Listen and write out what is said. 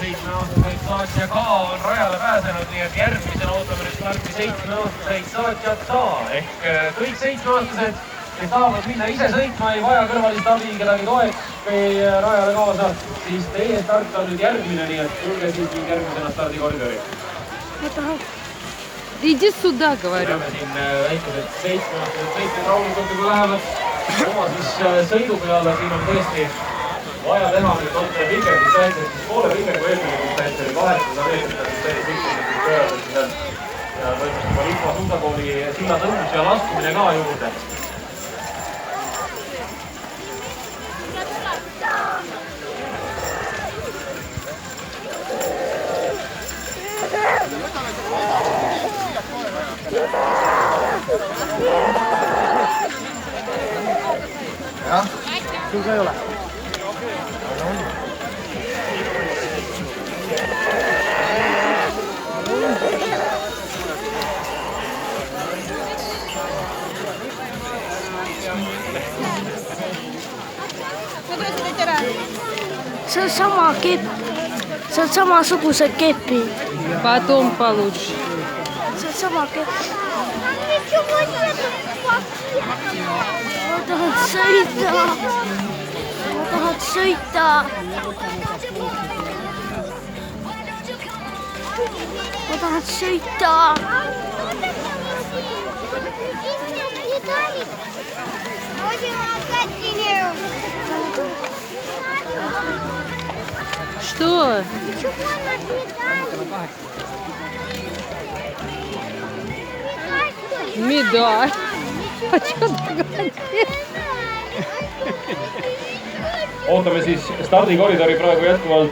7-aastaseid saatja K on rajale pääsenud, nii et järgmisena ootame nüüd starti 7-aastaseid saatjat K ehk kõik 7-aastased, kes tahavad minna ise sõitma, ei vaja kõrvalist abi, kedagi toeks või rajale kaasa, siis teie start on nüüd järgmine, nii et tulge siis järgmisena stardikoridori. Иди сюда, говорю. Näeme siin väikesed 7-aastased sõitjad rahulikult juba lähevad oma siis sõidu peale. Siin on tõesti vaja teha nüüd otse pinger distantsist, siis poole pingergu eelmine distants oli 800 meetrit, siis tõesti pikendusest pöördumisel. Ja võimus juba Lipa suundakooli silla tõmbus ja laskumine ka juurde. Jah, sul ka ei ole. See on sama kepp. See on samasuguse kepi. Потом получишь. See on sama kepp. Ma tahan sõita. Ma tahan sõita. Ma tahan sõita. Что? Медаль. А что ты говоришь? Ootame siis stardikoridori praegu jätkuvalt